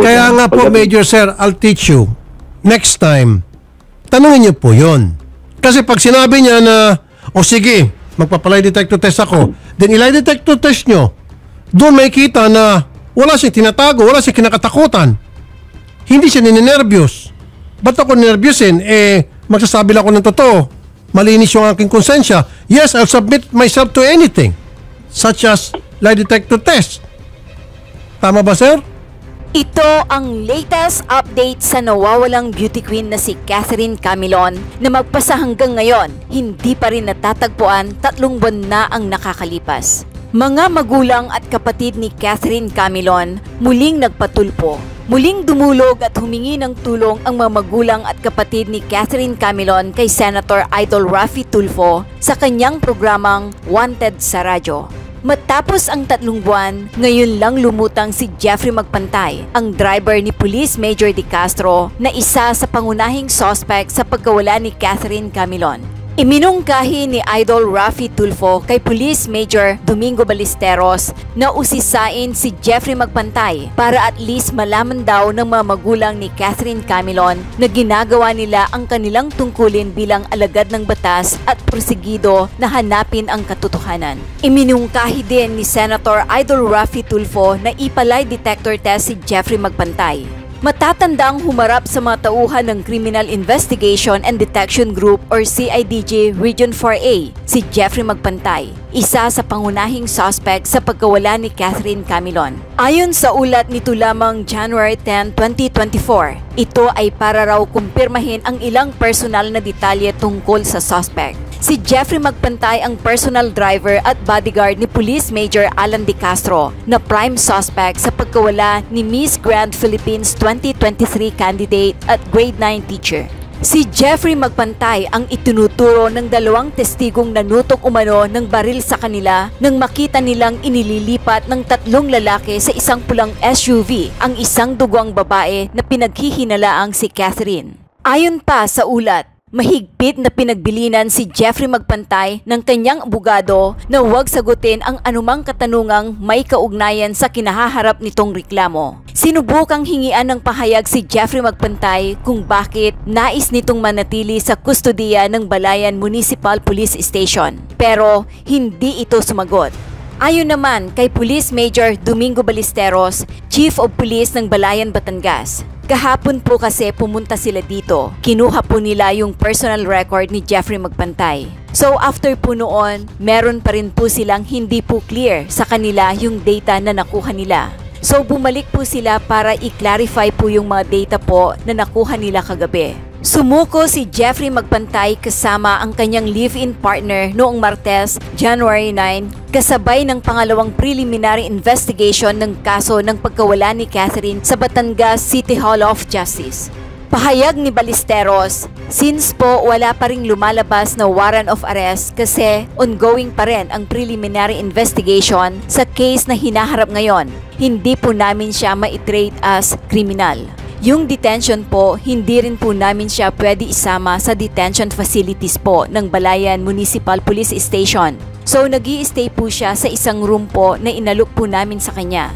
Kaya nga po, Major Sir, I'll teach you. Next time, tanungin niyo po yun. Kasi pag sinabi niya na, o sige, magpapalay detector test ako, then ilay detector test nyo, doon may kita na wala siyang tinatago, wala siyang kinakatakutan. Hindi siya ninenervyos. Ba't ako ninervyusin? Magsasabi lang ako ng totoo. Malinis yung aking konsensya. Yes, I'll submit myself to anything. Such as lie detector test. Tama ba, sir? Ito ang latest update sa nawawalang beauty queen na si Catherine Camilon na magpasa hanggang ngayon, hindi pa rin natatagpuan, 3 buwan na ang nakakalipas. Mga magulang at kapatid ni Catherine Camilon muling nagpatulpo. Muling dumulog at humingi ng tulong ang mga magulang at kapatid ni Catherine Camilon kay Senator Idol Raffy Tulfo sa kanyang programang Wanted sa Radyo. Matapos ang 3 buwan, ngayon lang lumutang si Jeffrey Magpantay, ang driver ni Police Major De Castro na isa sa pangunahing suspect sa pagkawala ni Catherine Camilon. Iminungkahi ni Idol Raffy Tulfo kay Police Major Domingo Ballesteros na usisain si Jeffrey Magpantay para at least malaman daw ng mga magulang ni Catherine Camilon na ginagawa nila ang kanilang tungkulin bilang alagad ng batas at prosigido na hanapin ang katotohanan. Iminungkahi din ni Senator Idol Raffy Tulfo na ipalay detector test si Jeffrey Magpantay. Matatandang humarap sa mga tauhan ng Criminal Investigation and Detection Group or CIDG Region 4A si Jeffrey Magpantay, isa sa pangunahing suspect sa pagkawala ni Catherine Camilon. Ayon sa ulat nito lamang January 10, 2024, ito ay para raw kumpirmahin ang ilang personal na detalye tungkol sa suspect. Si Jeffrey Magpantay ang personal driver at bodyguard ni Police Major Alan De Castro na prime suspect sa pagkawala ni Miss Grand Philippines 2023 candidate at grade 9 teacher. Si Jeffrey Magpantay ang itinuturo ng 2 testigong nanutok umano ng baril sa kanila nang makita nilang inililipat ng 3 lalaki sa isang pulang SUV ang isang duguang babae na pinaghihinalaang si Catherine. Ayon pa sa ulat, mahigpit na pinagbilinan si Jeffrey Magpantay ng kanyang abogado na huwag sagutin ang anumang katanungang may kaugnayan sa kinahaharap nitong reklamo. Sinubukang hingian ng pahayag si Jeffrey Magpantay kung bakit nais nitong manatili sa kustodiya ng Balayan Municipal Police Station, pero hindi ito sumagot. Ayon naman kay Police Major Domingo Ballesteros, Chief of Police ng Balayan, Batangas, kahapon po kasi pumunta sila dito. Kinuha po nila yung personal record ni Jeffrey Magpantay. So after po noon, meron pa rin po silang hindi po clear sa kanila yung data na nakuha nila. So bumalik po sila para i-clarify po yung mga data po na nakuha nila kagabi. Sumuko si Jeffrey Magpantay kasama ang kanyang live-in partner noong Martes, January 9, kasabay ng pangalawang preliminary investigation ng kaso ng pagkawala ni Catherine sa Batangas City Hall of Justice. Pahayag ni Ballesteros, since po wala pa ring lumalabas na warrant of arrest kasi ongoing pa rin ang preliminary investigation sa case na hinaharap ngayon, hindi po namin siya ma-treat as criminal. Yung detention po, hindi rin po namin siya pwede isama sa detention facilities po ng Balayan Municipal Police Station. So nag-i-stay po siya sa isang room po na inalok po namin sa kanya.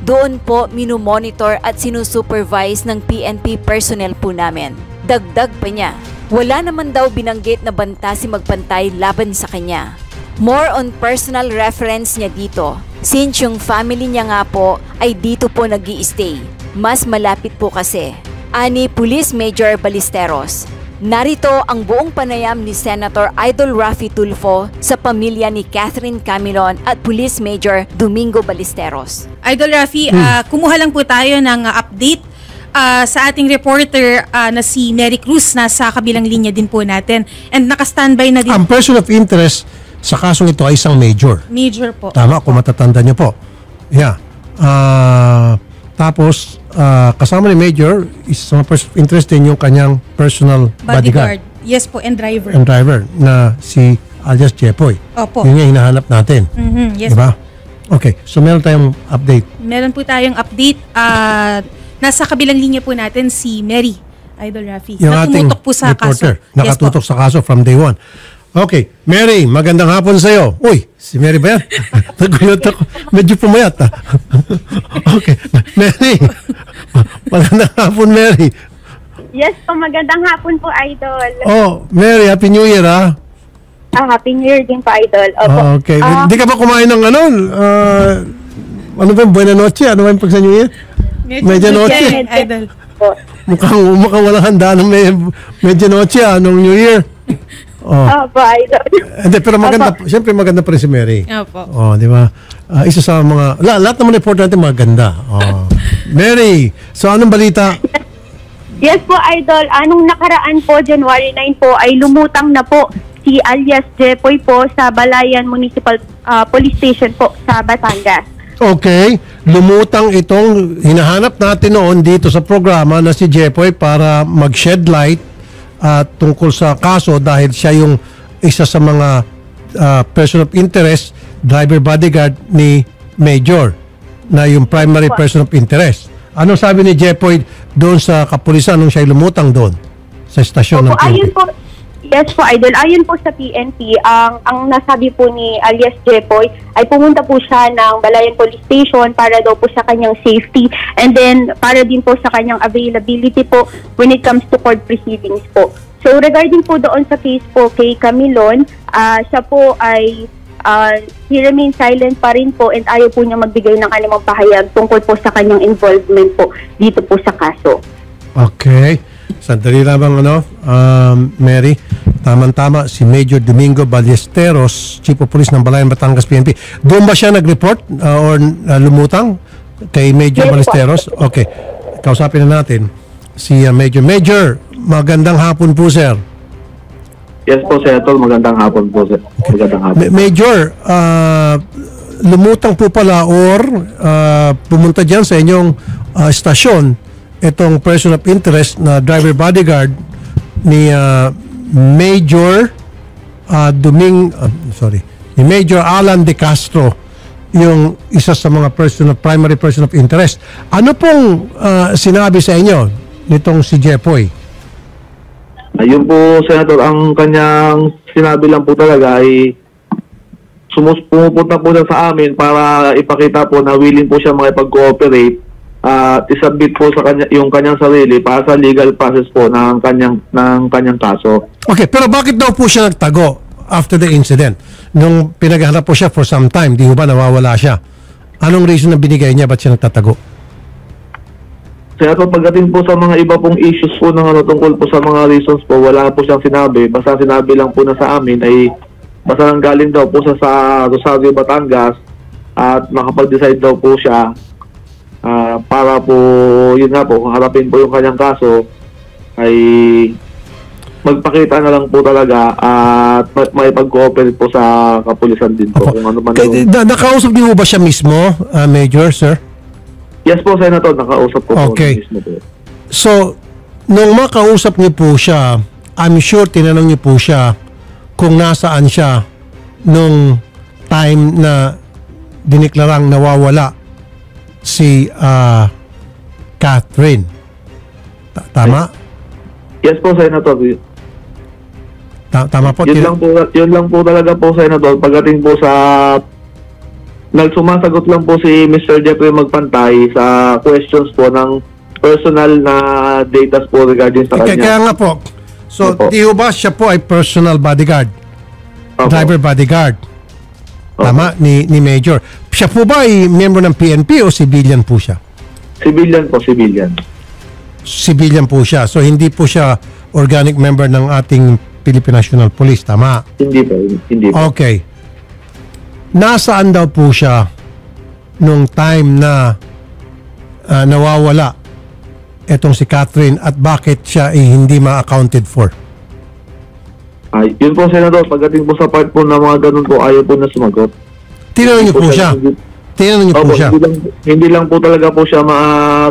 Doon po minumonitor at sinusupervise ng PNP personnel po namin. Dagdag pa niya, wala naman daw binanggit na banta si Magpantay laban sa kanya. More on personal reference niya dito, since yung family niya nga po ay dito po nag-i-stay. Mas malapit po kasi. Ani Police Major Ballesteros. Narito ang buong panayam ni Senator Idol Raffy Tulfo sa pamilya ni Catherine Camilon at Police Major Domingo Ballesteros. Idol Raffy, kumuha lang po tayo ng update sa ating reporter na si Mary Cruz. Nasa kabilang linya din po natin. And naka-standby na din. Ang person of interest sa kasong ito ay isang major. Major po. Tama, kung matatanda niyo po. Yeah. Tapos, kasama ni Major, is some person of interest din yung kanyang personal bodyguard. Yes po, and driver. And driver, na si alias Jepoy. Opo. Yun yung hinahanap natin. Yes diba? Okay, so meron tayong update. Meron po tayong update. Nasa kabilang linya po natin si Mary, Idol Raffy. Yung ating po sa reporter, kaso. nakatutok sa kaso from day one. Okay. Mary, magandang hapon sa'yo. Uy, si Mary ba yan? Nagulat ako. Medyo pumayat ah. Okay. Mary. Magandang hapon, Mary. Yes po, magandang hapon po, Idol. Oh, Mary, Happy New Year ah. Happy New Year din po, Idol. Opo. Okay. Hindi ka ba kumain ng ano? Ano ba yung Buena Noche? Ano ba yung pag sa New Year? Medianoche. Idol. Po. Mukhang walang handa ng Medianoche nung New Year. Oh. Opo, Idol. Hindi, pero maganda, siyempre maganda pa rin si Mary. Opo. Oh, di ba? Isa sa mga, lahat naman report natin maganda. Oh. Mary, so anong balita? Yes po, Idol. Anong nakaraan po, January 9 po, ay lumutang na po si alias Jepoy po sa Balayan Municipal Police Station po sa Batangas. Okay, lumutang itong hinahanap natin noon dito sa programa na si Jepoy para mag-shed light tungkol sa kaso dahil siya yung isa sa mga person of interest, driver bodyguard ni Major na yung primary person of interest. Ano sabi ni Jepoy doon sa kapulisan nung siya lumutang doon sa estasyon ng Opo, ayun PNP? po. Yes po, Idol. Ayon po sa PNP, ang nasabi po ni alias Jepoy ay pumunta po siya ng Balayan Police Station para daw po sa kanyang safety and then para din po sa kanyang availability po when it comes to court proceedings po. So regarding po doon sa case po kay Camilon, siya po ay he remains silent pa rin po and ayaw po niya magbigay ng anumang pahayag tungkol po sa kanyang involvement po dito po sa kaso. Okay. Sandali lamang Mary. Tama-tama si Major Domingo Ballesteros, Chief of Police ng Balayan Batangas PNP. Doon ba siya nag-report or lumutang kay Major Yes, Ballesteros? Okay. Kausapin na natin si Major. Major, magandang hapon po, sir. Yes po, Senator. Magandang hapon po, sir. Magandang hapon. Major, lumutang po pala or pumunta dyan sa inyong stasyon itong person of interest na driver bodyguard ni Major ni Major Alan De Castro, yung isa sa mga primary person of interest. Ano pong sinabi sa inyo nitong si Jepoy? Ayun po, Senator, ang kanyang sinabi lang po talaga ay pumupunta po siya sa amin para ipakita po na willing po siya makipag-cooperate at isubmit po sa kanya yung kanyang sarili para sa legal process po ng kanyang kaso. Okay, pero bakit daw po siya nagtago after the incident? Nung pinaghanap po siya for some time, di ba nawawala siya? Anong reason na binigay niya? Ba't siya nagtatago? Senator, pagdating po sa mga iba pong issues po tungkol po sa mga reasons po, wala po siyang sinabi. Basta sinabi lang po na sa amin ay basta nang galing daw po sa Rosario, Batangas at makapag-decide daw po siya para po, yun nga po, harapin po yung kanyang kaso ay magpakita na lang po talaga at may pag-cooperate po sa kapulisan din po. Kung ano man nakausap niyo ba siya mismo, Major, sir? Yes po, Senator, nakausap ko Okay. po mismo po. So, nung makausap niyo po siya, I'm sure tinanong niyo po siya kung nasaan siya nung time na diniklarang nawawala si Catherine. Tama? Yes po, Senator. Tama po? Yun lang po talaga po, Senator. Pagdating po sa nagsumasagot lang po si Mr. Jeffrey Magpantay sa questions po ng personal na data po regarding sa kanya. Kaya nga po. So, Opo. di ba siya po ay personal bodyguard? Opo. Driver bodyguard. Opo. Tama? Ni Major. Siya po ba ay member ng PNP o civilian po siya? Civilian po, civilian. Civilian po siya. So, hindi po siya organic member ng ating Philippine National Police. Tama? Hindi po, hindi po. Okay. Nasaan daw po siya nung time na nawawala etong si Catherine at bakit siya ay hindi ma-accounted for? Yun po, Senator, pagdating po sa part po na mga ganun po, ayaw po na sumagot. Tinanong niyo po siya? Tinanong niyo po Opo, siya? hindi lang po talaga po siya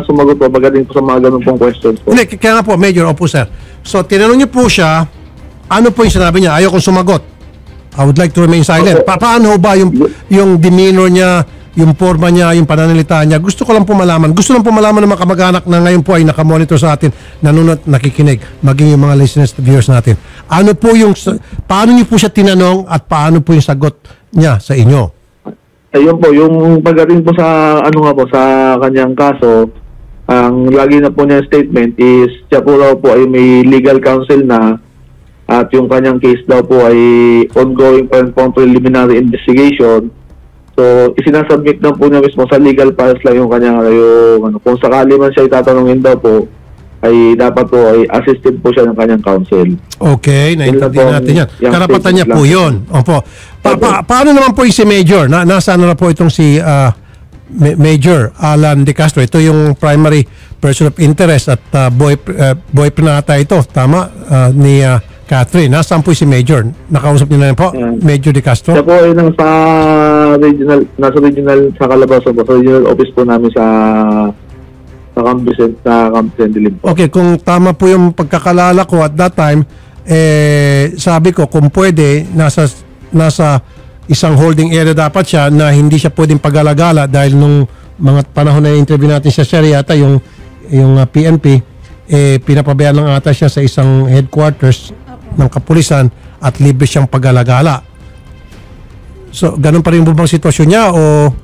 sumagot po pagdating po sa mga ganun pong questions po. Hindi, kaya nga po, Major, opo sir. So, tinanong niyo po siya, ano po yung sinabi niya? Ayaw kong sumagot. I would like to remain silent. Opo. Paano ba yung demeanor niya, yung forma niya, yung pananalita niya. Gusto ko lang po malaman. Gusto lang po malaman ng mga kamag-anak na ngayon po ay nakamonitor sa atin, nanonood, nakikinig, maging yung mga listeners, viewers natin. Ano po yung, paano niyo po siya tinanong at paano po yung sagot niya sa inyo? Ayun po, yung pagdating po sa sa kanyang kaso, ang lagi na po niya statement is siya po raw po ay may legal counsel na at yung kanyang case daw po ay ongoing pa po preliminary investigation. So, isinasubmit na po niya mismo sa legal files lang yung kanyang kung sakali man siya itatanungin daw po, ay dapat po ay assisted po siya ng kanyang counsel. Okay, naintindihan natin yan. Karapatan niya po yun. Opo. Paano naman po yung si Major? Nasaan na po itong si Major Alan De Castro? Ito yung primary person of interest at boyfriend na ata ito. Tama? Ni Catherine. Nasaan po si Major? Nakausap niyo na po? Major De Castro? Siya po ay nasa regional sa Calabarzon po. Sa regional office po namin sa Camp Dilim po. Okay, kung tama po yung pagkakalala ko at that time, sabi ko kung pwede, nasa isang holding area dapat siya na hindi siya pwedeng pag-alagala dahil nung mga panahon na interview natin sa yata yung PNP, pinapabayaan lang ata siya sa isang headquarters ng kapulisan at libre siyang pag-alagala. So, ganun pa rin po bang sitwasyon niya o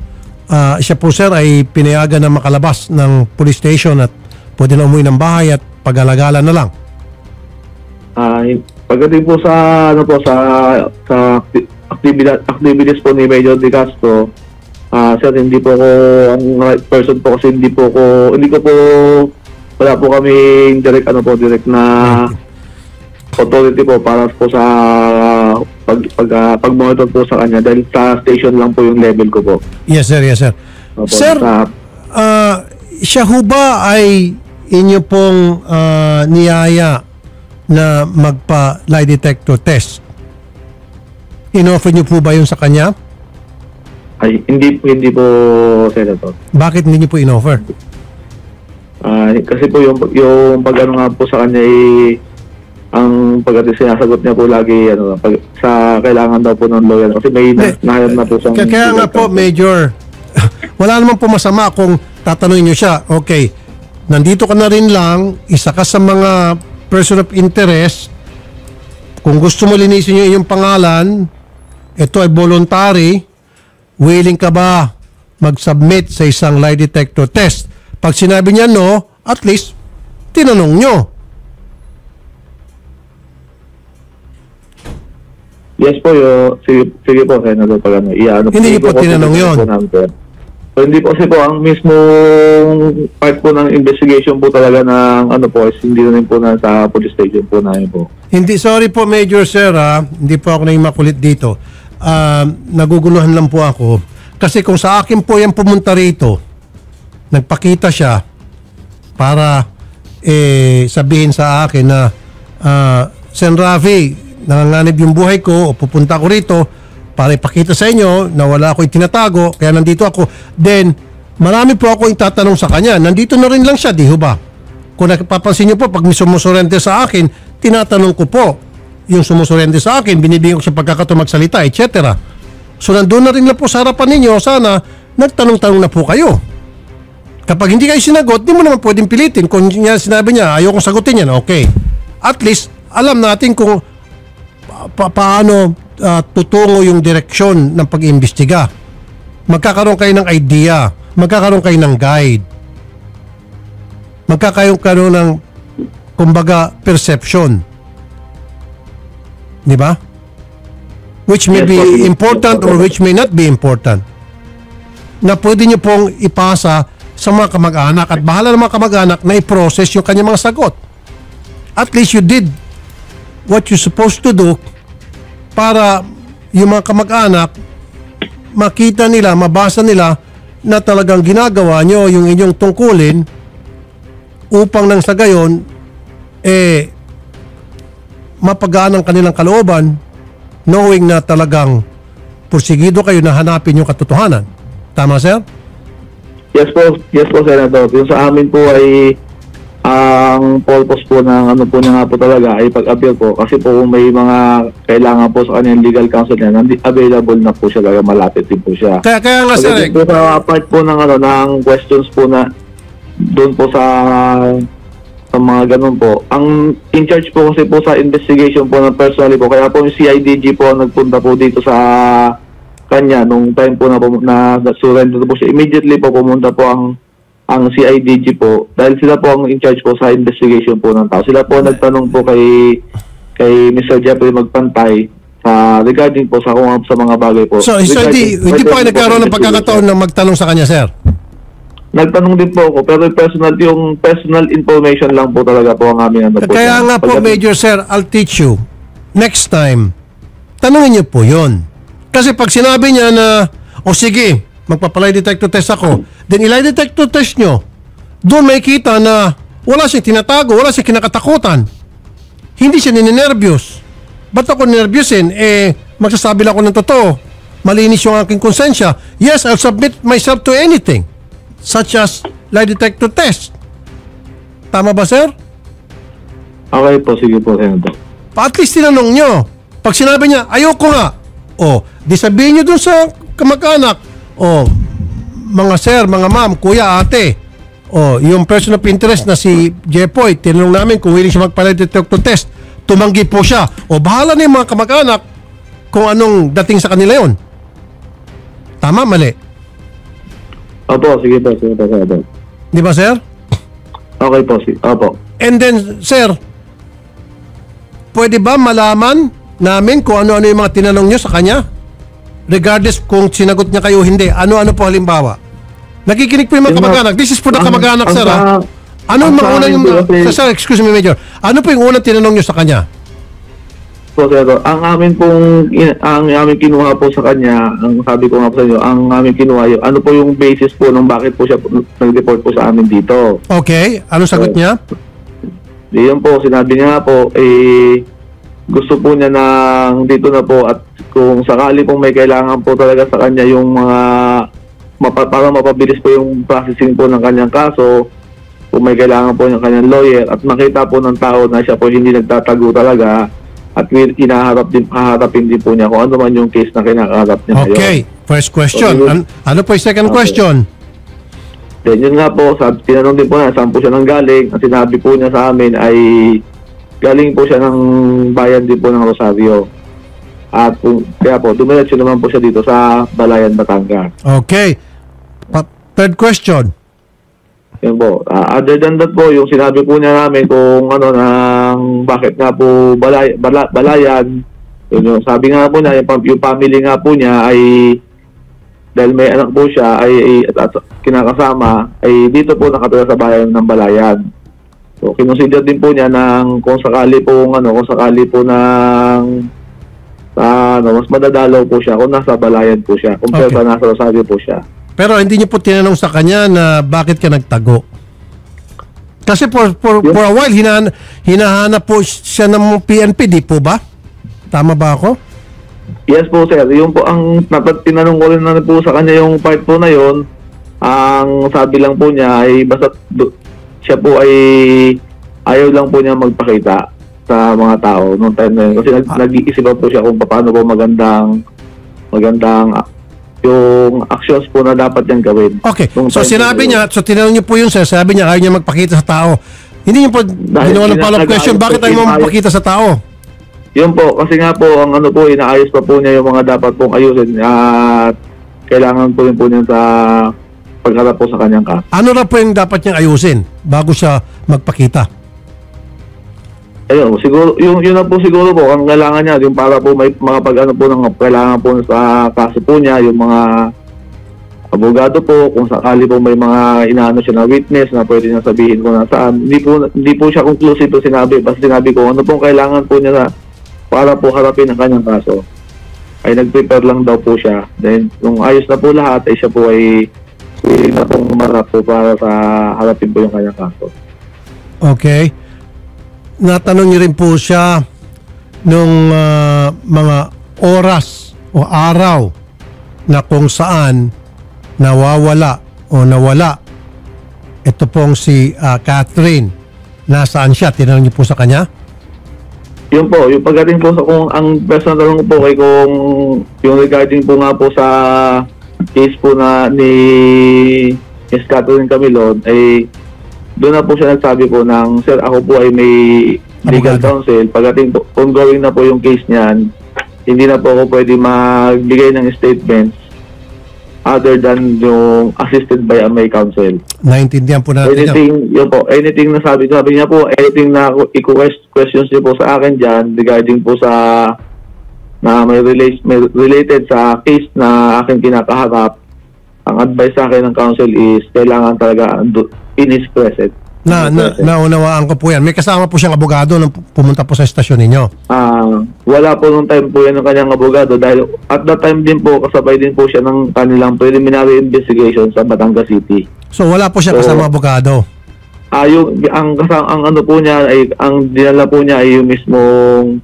siya po sir ay pinayagan na makalabas ng police station at pwede na umuwi ng bahay at pag-alagala na lang? Pagdating po sa activities po ni Major De Castro, sir, hindi po ako ang right person po kasi wala po kaming direct na authority po para po sa pag-monitor po sa kanya dahil sa station lang po yung level ko po. Yes sir, yes sir. Opo, sir, siya ho ba ay inyo pong niyaya na magpa-lie detector test? In-offer niyo po ba yun sa kanya? Ay, hindi po, Senator. Bakit hindi niyo po in-offer? Kasi po yung pag-ano nga po sa kanya ang sinasagot niya po lagi sa kailangan daw po ng lawyer kasi may nahayag na po siyang kaya nga po Major, wala naman po masama kung tatanungin niyo siya, okay, nandito ka na rin lang, isa ka sa mga person of interest, kung gusto mo linisin yung iyong pangalan, ito ay voluntary, willing ka ba mag-submit sa isang lie detector test? Pag sinabi niya no, at least tinanong nyo. Yes po, sige po, Senator, pag hindi po tinanong yun. So, hindi po kasi po, ang mismong part po ng investigation po talaga ng is hindi na rin po sa police station po namin po. Hindi, sorry po Major Sir, hindi po ako naging makulit dito. Naguguluhan lang po ako. Kasi kung sa akin po yan pumunta rito, nagpakita siya para sabihin sa akin na Sen Rafi, nanganganib yung buhay ko o pupunta ko rito para ipakita sa inyo na wala ako itinatago kaya nandito ako, then marami po ako itatanong sa kanya. Nandito na rin lang siya, di ho ba? Kung napapansin nyo po, pag may sumusurrende sa akin, tinatanong ko po yung sumusurrende sa akin, binibigyan ko siya pagkakataon magsalita, etc. So nandun na rin lang po sa harapan ninyo, sana nagtanong-tanong na po kayo. Kapag hindi kayo sinagot, di mo naman pwedeng pilitin. Kung sinabi niya, ayokong sagutin yan, okay. At least, alam natin kung paano tutungo yung direksyon ng pag-iimbestiga. Magkakaroon kayo ng idea, magkakaroon kayo ng guide, magkakaroon kayo ng kumbaga perception, di ba? Which may be important or which may not be important, na pwede nyo pong ipasa sa mga kamag-anak at bahala ng mga kamag-anak na i-process yung kanyang mga sagot. At least you did what you're supposed to do para yung mga kamag-anak makita nila, mabasa nila na talagang ginagawa nyo yung inyong tungkulin upang nang sa gayon mapagaan ang kanilang kalooban knowing na talagang pursigido kayo na hanapin yung katotohanan. Tama, sir? Yes po, Senator. Yung sa amin po ay ang purpose po ng ano po niya nga po talaga ay pag-appeal po kasi po kung may mga kailangan po sa kanyang legal counsel niya, available na po siya, talaga malapit din po siya. Kaya nga sir, Pagdating po sa part po ng ano ng questions po na doon po sa mga ganun po. Ang in charge po kasi po sa investigation po ng personally po, kaya po yung CIDG po nagpunta po dito sa kanya nung time po na surrender po siya. Immediately po pumunta po ang CIDG po dahil sila po ang in charge po sa investigation po ng tao. Sila po nagtanong po kay Mr. Jeffrey Magpantay regarding po sa mga bagay po. So, Sir D, hindi po kayo nagkaroon ng pagkakataon na magtanong sa kanya, sir? Nagtanong din po ako, pero yung personal information lang po talaga po ang aming ano po. Kaya nga po, Major Sir, I'll teach you. Next time, tanungin niyo po yun. Kasi pag sinabi niya na, o sige, magpapalay detector test ako, then ilay detector test nyo, doon may kita na wala siyang tinatago, wala siyang kinakatakutan. Hindi siya ninenervyos. Ba't ako ninervyusin? Magsasabi lang ako ng totoo. Malinis yung aking konsensya. Yes, I'll submit myself to anything. Such as lie detector test. Tama ba, sir? Okay po, sige po, Senator. At least tinanong nyo. Pag sinabi niya, ayoko nga. O, di sabihin nyo dun sa kamag-anak. O, mga sir, mga ma'am, kuya, ate. O, yung person of interest na si Jepoy, tinanong namin kung willing siya magpa-lie detector test. Tumanggi po siya. O, bahala na yung mga kamag-anak kung anong dating sa kanila yon. Tama, mali? Opo, sige po, Senator. Di ba, sir? Okay po, sige. Opo. And then, sir, pwede ba malaman namin kung ano-ano yung mga tinanong nyo sa kanya? Regardless kung sinagot niya kayo o hindi. Ano-ano po halimbawa? Nakikinig po yung mga kamag-anak. This is for the kamag-anak, sir. Ano yung mga unang yung... Sir, excuse me, Major. Ano po yung unang tinanong nyo sa kanya? Po, Senator, ang aming kinuha po sa kanya, ang sabi ko nga po sa inyo, ang aming kinuha, ano po yung basis po ng bakit po siya nag-report po sa amin dito. Okay. Ano sagot niya? Diyan po, sinabi niya po, gusto po niya na dito na po at kung sakali pong may kailangan po talaga sa kanya yung mga para mapabilis po yung processing po ng kanyang kaso, kung may kailangan po yung kanyang lawyer at makita po ng tao na siya po hindi nagtatago talaga at haharapin din po niya kung ano man yung case na kinakaharap niya ngayon. Okay. First question. Ano po yung second question? Then yun nga po, tinanong din po na saan po siya nang galing. Ang sinabi po niya sa amin ay galing po siya ng bayan din po ng Rosario. At kaya po, dumiretso naman po siya dito sa Balayan, Batangas. Okay. Third question. Yun po. Other than that po, yung sinabi po niya namin kung ano nang bakit nga po Balayan, yun, sabi nga po niya, yung family nga po niya ay dahil may anak po siya ay at kinakasama ay dito po nakatira sa bayan ng Balayan. So kinonsider din po niya kung sakali po mas madadalaw po siya kung nasa Balayan po siya, kung sa nasa Rosario po siya. Pero hindi niyo po tinanong sa kanya na bakit ka nagtago. Kasi for a while hinahanap po siya ng PNP, di po ba? Tama ba ako? Yes po, sir. Yung po ang tinanong ko rin na po sa kanya yung part po na yon. Ang sabi lang po niya ay basta siya po ay ayaw lang po niya magpakita sa mga tao noong time na yun. Kasi nag-iisip po siya kung paano po magandang yung actions po na dapat niyang gawin. Okay. So sinabi niya, so tinanong niyo po yun, sir, sabi niya ayaw niya magpakita sa tao. Hindi niyo po ginawa ng follow-up question, bakit ayaw mo magpakita sa tao? Yun po, kasi nga po, ang ano po, inaayos pa po niya yung mga dapat pong ayusin at kailangan po rin po niya sa pagharap po sa kanyang kaso. Ano na po yung dapat niyang ayusin bago siya magpakita? Ayun, siguro, yun na po siguro po, ang kailangan niya, yung para po may mga pag-ano po ng kailangan po sa kaso po niya, yung mga abogado po, kung sakali po may mga inaano siya na witness na pwede niya sabihin kung nasaan. Hindi po siya conclusive po sinabi, basta sinabi ko, ano pong kailangan po niya na para po harapin ang kanyang kaso. Ay nag-prepare lang daw po siya. Then, kung ayos na po lahat, ay siya po ay willing na pong marap po para sa harapin po yung kanyang kaso. Okay. Natanong niyo rin po siya nung mga oras o araw na kung saan nawawala o nawala ito pong si Catherine nasaan siya? Tinanong niyo po sa kanya? Yun po, yung pagdating po sa kung ang personal tanong ko po kay kung yung regarding po nga po sa case po na ni Miss Catherine Camilon ay doon na po siya nagsabi po ng sir, ako po ay may legal counsel. Pagdating po, ongoing na po yung case niyan, hindi na po ako pwede magbigay ng statements other than yung assisted by a may counsel. Naintindihan po natin Yun po, anything na sabi niya po, anything na questions niyo po sa akin dyan regarding po sa na may related sa case na aking kinakaharap, ang advice sa akin ng counsel is kailangan talaga in his presence. Naunawaan ko po yan. May kasama po siyang abogado nung pumunta po sa estasyon ninyo? Wala po nung time po yan ng kanyang abogado dahil at that time din po kasabay din po siya ng kanilang preliminary investigation sa Batangas City. So wala po siya kasama abogado? Ang ano po niya ay ang dinala po niya ay yung mismong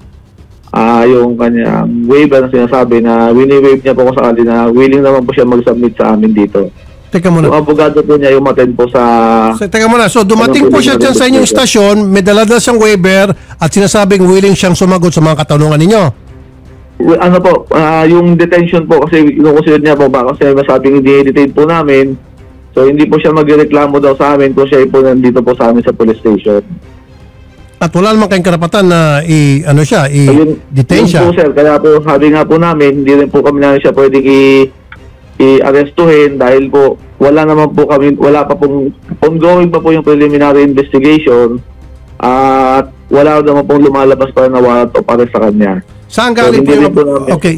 yung kanyang waiver na sinasabi na wini-waive niya po ko sa kanila na willing naman po siya mag-submit sa amin dito. Teka muna. Yung abogado po niya yung attend po sa... Teka muna. So dumating po siya dyan sa inyong istasyon, may dala-dala siyang waiver at sinasabing willing siyang sumagot sa mga katanungan ninyo. Ano po, yung detention po kasi inukusunod niya po ba kasi masabing i-detain po namin. So hindi po siya magreklamo daw sa amin kung siya po nandito po sa amin sa police station. At wala naman kayong karapatan na i-detain siya. Yun po sir, kaya po sabi nga po namin, hindi rin po kami na siya pwedeng i-arrestuhin dahil po wala pa pong ongoing pa po yung preliminary investigation at wala naman pong lumalabas pa na warrant of arrest sa kanya. Saan galing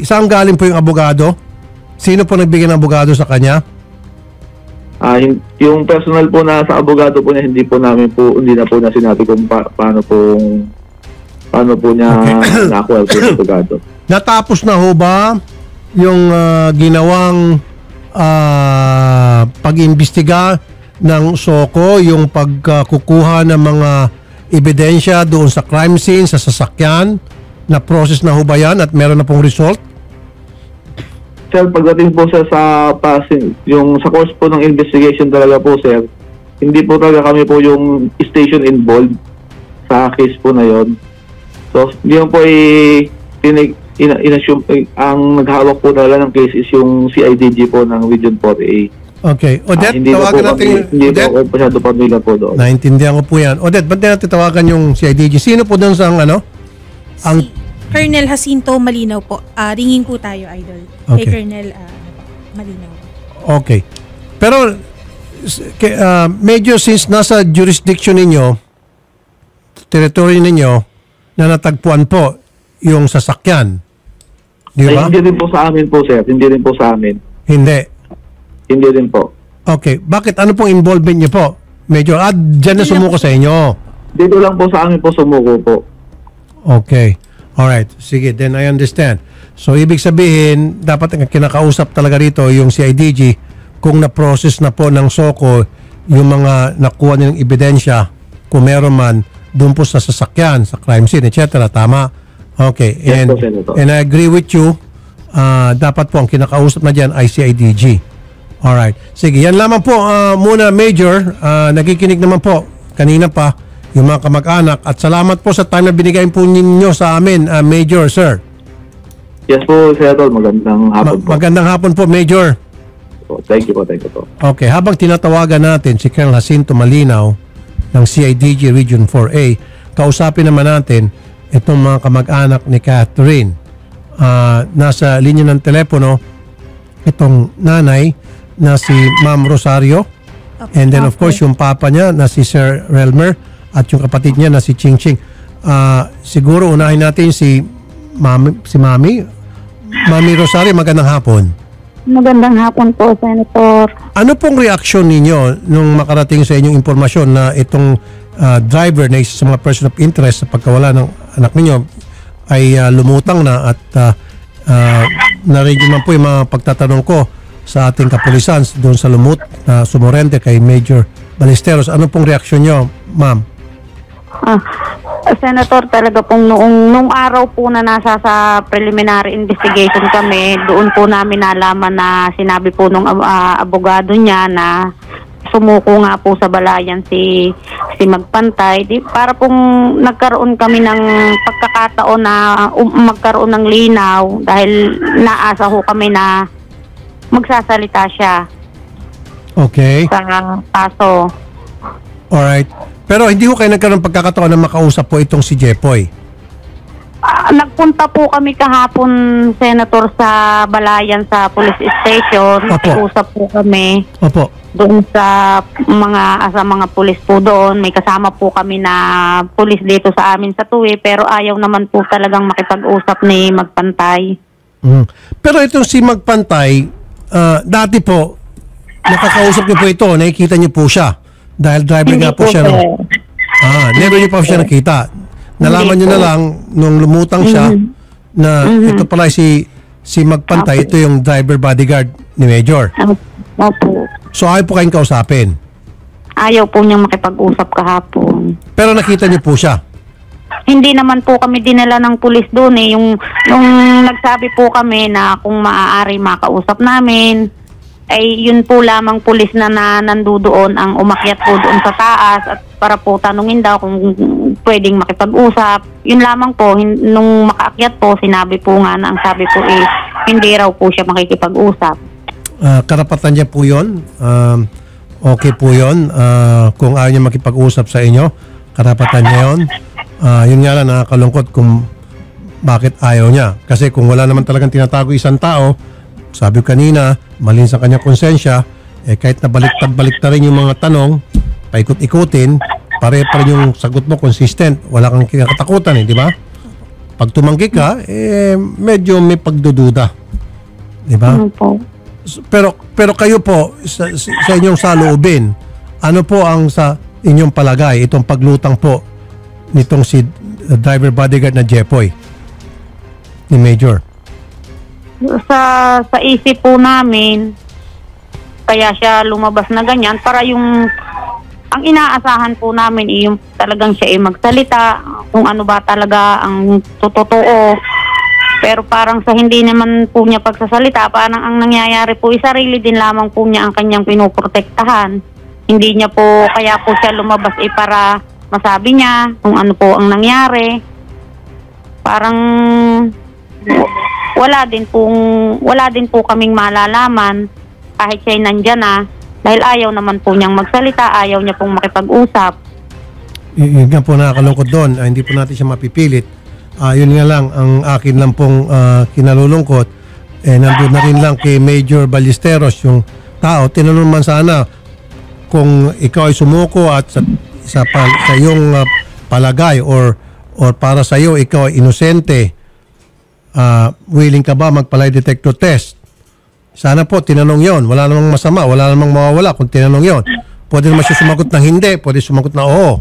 saan galing po yung abogado? Sino po nagbigay ng abogado sa kanya? Yung personal po na sa abogado po niya hindi na po na sinabi kung paano po niya nakuha po yung abogado. Natapos na ho ba yung ginawang pag-imbestiga ng SOCO, yung pagkukuha ng mga ebidensya doon sa crime scene, sa sasakyan, na process na ho ba yan at meron na pong result? Sir, pagdating po sir sa passing, yung sa course po ng investigation talaga po sir, hindi po talaga kami po yung station involved sa case po na yon. So, hindi po in-assume, ang naghawak po talaga ng case is yung CIDG po ng Region 4A. Okay. Odette, tawagan natin yung... Hindi po ako masyado pamilya po doon. Naintindihan ko po yan. Odette, ba't natin tawagan yung CIDG? Sino po doon sa Colonel Jacinto Malinaw po. Ringin po tayo, Idol. Okay. Kay Colonel Malinaw. Okay. Pero, medyo since nasa jurisdiction ninyo, territory ninyo, na natagpuan po yung sasakyan. Di ba? Hindi rin po sa amin po, sir. Hindi rin po sa amin. Hindi. Hindi rin po. Okay. Bakit? Ano pong involvement niyo po? Medyo, dyan na sumuko sa inyo. Dito lang po sa amin po sumuko po. Okay. Alright. Sige, then I understand. So, ibig sabihin, dapat ang kinakausap talaga rito yung CIDG kung na-process na po ng SOCO yung mga nakuha nilang ebidensya kung meron man doon po sa sasakyan, sa crime scene, etc. Tama? Okay. Yes, po, Senator. And I agree with you. Dapat po ang kinakausap na dyan ay CIDG. Alright. Sige, yan lamang po muna, Major. Nakikinig naman po kanina pa yung mga kamag-anak. At salamat po sa time na binigay po ninyo sa amin, Major, sir. Yes po, Senator. Magandang hapon po. Magandang hapon po, Major. Thank you po. Okay, habang tinatawagan natin si Colonel Jacinto Malinaw ng CIDG Region 4A, kausapin naman natin itong mga kamag-anak ni Catherine. Nasa linya ng telepono itong nanay na si Ma'am Rosario, and then of course yung papa niya na si Sir Relmer at yung kapatid niya na si Ching Ching. Siguro unahin natin si Mami Rosario. Magandang hapon. Magandang hapon po, Senator. Ano pong reaksyon ninyo nung makarating sa inyong impormasyon na itong driver na isa sa mga person of interest sa pagkawala ng anak ninyo ay lumutang na at narinig man po yung mga pagtatanong ko sa ating kapulisan doon sa lumut na sumurente kay Major Ballesteros. Ano pong reaksyon nyo, ma'am? Senator, talaga pong nung araw po na nasa sa preliminary investigation kami, doon po namin nalaman na sinabi po nung abogado niya na sumuko nga po sa balayan si si Magpantay, para pong nagkaroon kami ng pagkakataon na magkaroon ng linaw dahil naasa ho kami na magsasalita siya Okay. sa kaso. Alright. Pero hindi ko kayo nagkaroon ng pagkakataon na makausap po itong si Jepoy. Nagpunta po kami kahapon, Senator, sa Balayan sa police station. Opo. Nakiusap po kami Opo. doon sa mga pulis po doon. May kasama po kami na pulis dito sa amin sa Tuwi, pero ayaw naman po talagang makipag-usap ni Magpantay. Pero itong si Magpantay, dati po, nakakausap niyo po ito, nakikita niyo po siya. Dahil driver nga po siya. sir. Never niyo pa siya nakita. Nalaman niyo na lang nung lumutang siya na ito pala si Magpantay, ito yung driver bodyguard ni Major. Opo. So ayaw po kayong kausapin. Ayaw po niyang makipag-usap kahapon. Pero nakita niyo po siya. Hindi naman po kami dinala ng pulis doon eh. Nung nagsabi po kami na kung maaari makausap namin, ay yun po lamang pulis na nandoon ang umakyat po doon sa taas at para po tanungin daw kung pwedeng makipag-usap. Yun lamang po, nung makaakyat po, sinabi po nga na ang sabi po hindi raw po siya makikipag-usap. Karapatan niya po yun. Okay po yun. Kung ayaw niya makipag-usap sa inyo, karapatan niya yun. Yun nga lang, nakakalungkot kung bakit ayaw niya. Kasi kung wala naman talagang tinatago isang tao, sabi ko kanina, malinis ang kanyang konsensya, kahit na baliktad rin yung mga tanong, paikot-ikutin, pare pa rin yung sagot mo, consistent. Wala kang kinakatakutan, di ba? Pag tumanggi ka, medyo may pagdududa. Di ba? Ano po? Pero kayo po, sa inyong saloobin, ano po ang sa inyong palagay, itong paglutang po nitong si driver bodyguard na Jepoy, ni Major? Sa isip po namin, kaya siya lumabas na ganyan para ang inaasahan po namin yung talagang siya magsalita kung ano ba talaga ang totoo. Pero parang sa hindi naman po niya pagsasalita, parang ang nangyayari po sarili din lamang po niya ang kanyang pinoprotektahan. Hindi niya po, kaya po siya lumabas para masabi niya kung ano po ang nangyari. Parang wala din po kaming malalaman kahit siya'y nandyan na dahil ayaw naman po niyang magsalita, ayaw niya pong makipag-usap. Yun nga po nakakalungkot doon, hindi po natin siya mapipilit. Yun nga lang, ang akin lang pong kinalulungkot, nandun na rin lang kay Major Ballesteros yung tao. Tinanong man sana kung ikaw ay sumuko at sa iyong palagay or para sa iyo ikaw ay inosente, willing ka ba magpa-lie detector test? Sana po tinanong yon. Wala namang masama, wala namang mawawala kung tinanong yon. Pwede naman siya sumagot ng hindi, pwede sumagot na oo.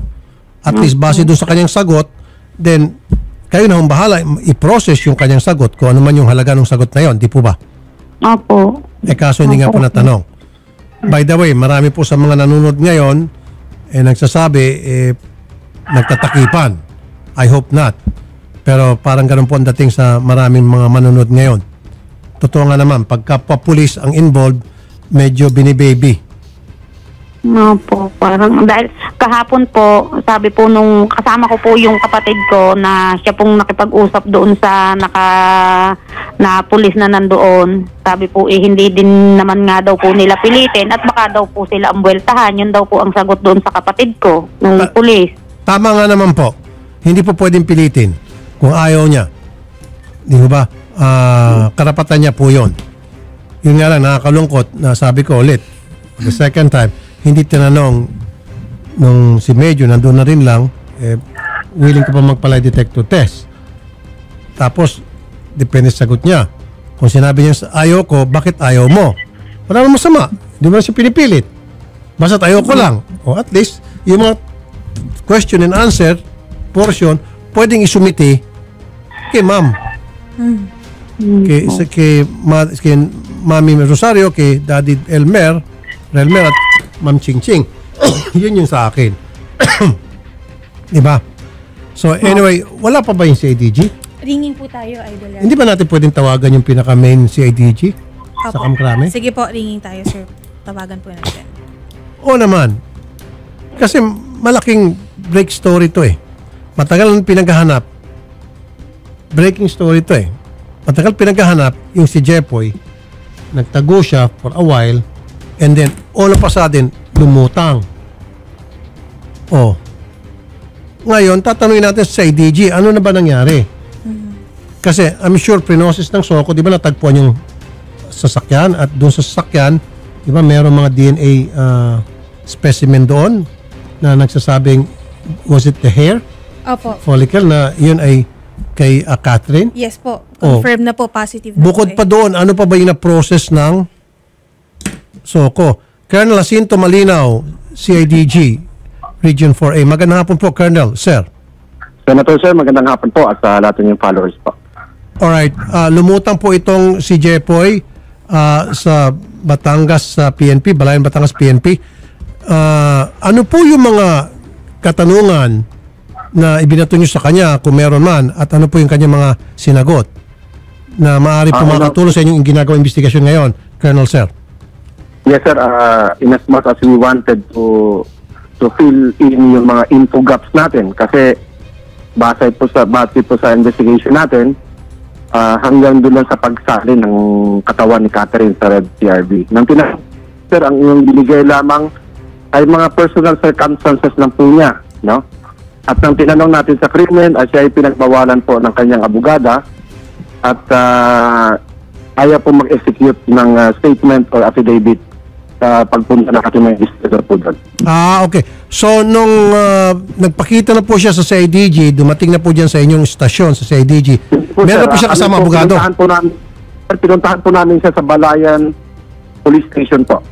At least base doon sa kanyang sagot, then kayo na bahala i-process yung kanyang sagot kung ano man yung halaga ng sagot na yon, di po ba? Opo. Kaso hindi nga po natanong. By the way, marami po sa mga nanonood ngayon nagsasabi nagtatakipan. I hope not. Pero parang ganun po ang dating sa maraming mga manonood ngayon. Totoo nga naman, pagka pulis ang involved, medyo binibaby. Opo, parang dahil kahapon po, sabi po nung kasama ko po yung kapatid ko na siya pong nakipag-usap doon sa na pulis na nandoon. Sabi po hindi din naman nga daw po nila pilitin at baka daw po sila ambueltahan. Yun daw po ang sagot doon sa kapatid ko, nung pulis. Tama nga naman po. Hindi po pwedeng pilitin kung ayaw niya. Di ba? Karapatan niya po yun. Yun nga lang, nakakalungkot na sabi ko ulit, the second time, hindi tinanong nung si Medyo, nandun na rin lang, willing ka pa magpa-lie detector test. Tapos, depende sa sagot niya. Kung sinabi niya, ayaw ko, bakit ayaw mo? Wala namang masama. Hindi mo na siya pinipilit. Basta't ayaw ko lang. O at least, yung mga question and answer portion, pwedeng isumiti kay ma'am. Kay Mami Rosario, kay Daddy Elmer at Ma'am Ching Ching. Yun yung sa akin. Diba? So anyway, wala pa ba yung CIDG? Ringing po tayo, Idol. Hindi ba natin pwedeng tawagan yung pinaka-main CIDG sa Kamkrame? Sige po, ringing tayo, sir. Tawagan po natin. Oo naman. Kasi malaking break story to eh. Matagal nang pinaghahanap. Breaking story to eh. Matagal pinaghahanap yung si Jepoy. Nagtago siya for a while and then all of a sudden lumutang. Oh. Ngayon, tatanungin natin sa IDG, ano na ba nangyari? Kasi I'm sure prinosis ng Soko, di ba natagpuan yung sasakyan at doon sa sasakyan, di ba mayroong mga DNA specimen doon na nagsasabing, was it the hair Opo. follicle na yun ay kay Catherine? Yes po. Confirm na po, positive na Bukod po pa doon, ano pa ba yung na-process ng Soko? Colonel Jacinto Malinaw, CIDG, Region 4A. Magandang hapon po, Colonel. Sir. Senator Sir, magandang hapon po at sa lahat ng followers po. Alright. Lumutang po itong si Jepoy sa Batangas sa PNP, Balayan Batangas PNP. Ano po yung mga katanungan na ibinato nyo sa kanya kung meron man at ano po yung kanyang mga sinagot na maaari po makatulong sa inyong ginagawang investigasyon ngayon, Colonel Sir? Yes sir, in as much as we wanted to fill in yung mga info gaps natin kasi base po sa investigation natin, hanggang doon lang sa pagsali ng katawan ni Catherine sa Red CRB. Sir, ang yung binigay lamang ay mga personal circumstances lang po niya, no? At nang tinanong natin sa krimen, siya ay pinagbawalan po ng kanyang abogada at ayaw po mag-execute ng statement or affidavit sa pagpunta ng ating mga investigator po doon. Okay. So, nung nagpakita na po siya sa CIDG, dumating na po dyan sa inyong stasyon sa CIDG, meron po siya kasama abogado? Pinuntahan po namin siya sa Balayan Police Station po.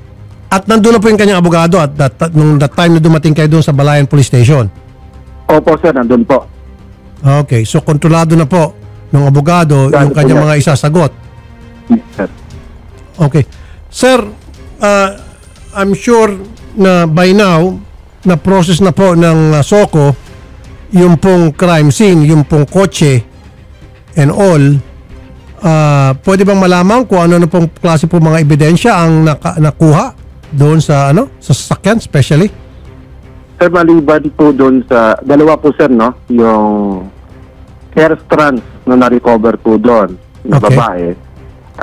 At nandun na po yung kanyang abogado at nung that time na dumating kayo doon sa Balayan Police Station? Opo sir, nandun po. Okay. So, kontrolado na po ng abogado yung kanyang mga isasagot? Yes sir. Okay. Sir, I'm sure na by now, na-process na po ng Soko yung pong crime scene, yung pong kotse and all. Pwede bang malaman kung ano na pong klase po mga ebidensya ang nakuha doon sa sa sasakyan especially? Sir, maliban po doon sa dalawa po sir, no? Yung hair strands na na-recover po doon na babae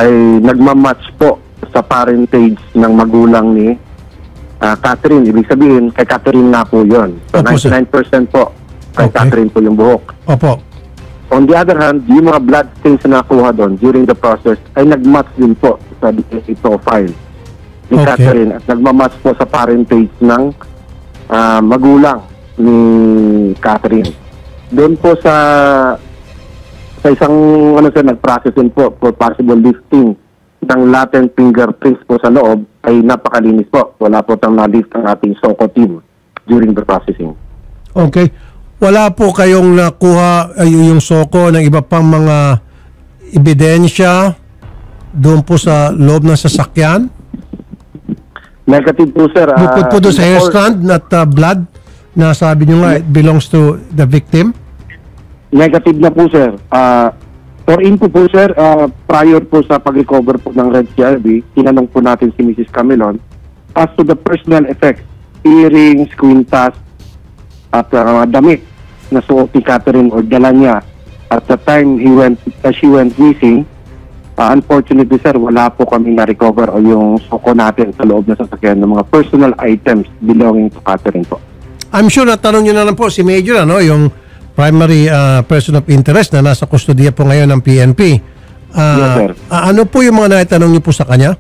ay nagmamatch po sa parentage ng magulang ni Catherine. Ibig sabihin, kay Catherine na po yun. So, Opo, 99% po kay Catherine po yung buhok. Opo. On the other hand, yung mga blood stains na nakuha doon during the process ay nagmatch din po sa DNA profile ni Catherine at nagmamatch po sa parentage ng magulang ni Catherine. Doon po sa isang nag-process din po for possible lifting ng latent fingerprints po sa loob ay napakalinis po. Wala po tang na-lift ang ating Soko team during the processing. Okay. Wala po kayong nakuha yung Soko ng iba pang mga ebidensya doon po sa loob ng sasakyan? Negative po sir. Bukod po doon sa hair strand at blood na sabi nyo nga it belongs to the victim? Negative na po sir. For info po sir, prior po sa pag-recover po ng Red CRB, tinanong po natin si Mrs. Camilon as to the personal effects, earrings, kwintas, at damit na suot ni Catherine or dala niya at the time she went missing. Unfortunately sir, wala po kami na-recover o yung Soko natin sa loob na sasakyan ng mga personal items belonging to Catherine po. I'm sure natanong nyo na lang po si Major, yung primary person of interest na nasa kustodiya po ngayon ng PNP. Yes sir. Ano po yung mga naitanong nyo po sa kanya?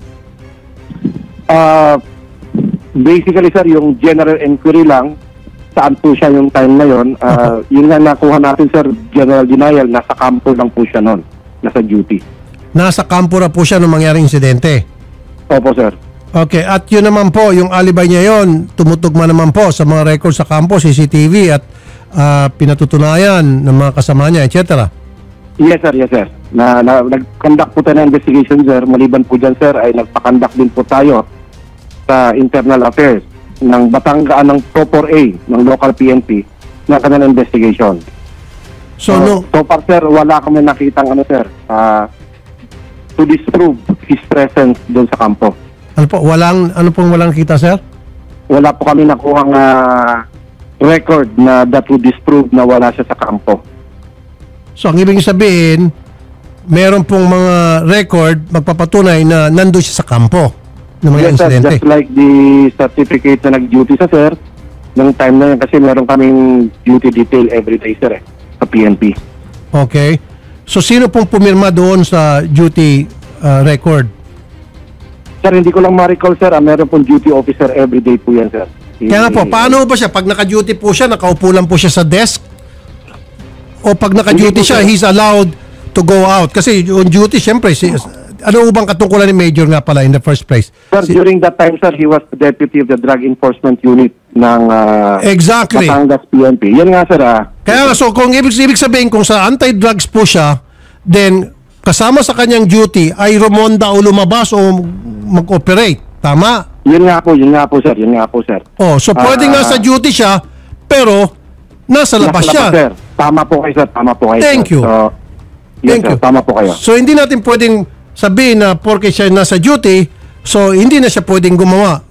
Basically sir, yung general inquiry lang, saan po siya yung time na yun. Yun nga nakuha natin sir, general denial, nasa kampo lang po siya noon, nasa duty. Nasa kampo na po siya nung mangyaring insidente? Opo sir. Okay, at yun naman po, yung alibay niya yun, tumutugma naman po sa mga records sa kampo, CCTV at pinatutunayan ng mga kasama niya, etc. Yes sir, yes sir. Nag-conduct po tayo ng investigation sir. Maliban po dyan sir, ay nagpa-conduct din po tayo sa internal affairs ng Batanggaan ng Proper A ng local PNP na kanilang investigation. So far sir, wala kami nakitang sir, to disprove his presence doon sa kampo. Ano pong walang kita sir? Wala po kami nakuhang record na that would disprove na wala siya sa kampo. So, ang ibig sabihin, meron pong mga record magpapatunay na nandun siya sa kampo ng mga Yes, sir. insidente. Just like the certificate na nag-duty sa sir, ng time na yun, kasi meron kaming duty detail every day, sir, sa PNP. Okay. So, sino pong pumirma doon sa duty record? Sir, hindi ko lang ma-recall, sir. Meron pong duty officer every day po yan, sir. Kaya nga po, paano ba siya? Pag naka-duty po siya, nakaupo lang po siya sa desk? O pag naka-duty Hindi po, siya, sir. he's allowed to go out? Kasi on duty, syempre, ano bang katungkulan ni Major nga pala in the first place? Sir, during that time, sir, he was the deputy of the Drug Enforcement Unit ng Exactly. Batangas PNP. Yan nga, sir. Kaya nga, so kung ibig sabihin, kung sa anti-drugs po siya, then kasama sa kanyang duty ay rumonda o lumabas o mag-operate. Tama? Yun nga po, sir. Yun nga po, sir. Oh, so pwedeng nasa duty siya, pero nasa labas siya. sir. Tama po kayo, sir. Tama po kayo, Thank sir. you. So, yes, Thank sir. you. Tama po kayo. So hindi natin pwedeng sabihin na porke siya nasa duty, so hindi na siya pwedeng gumawa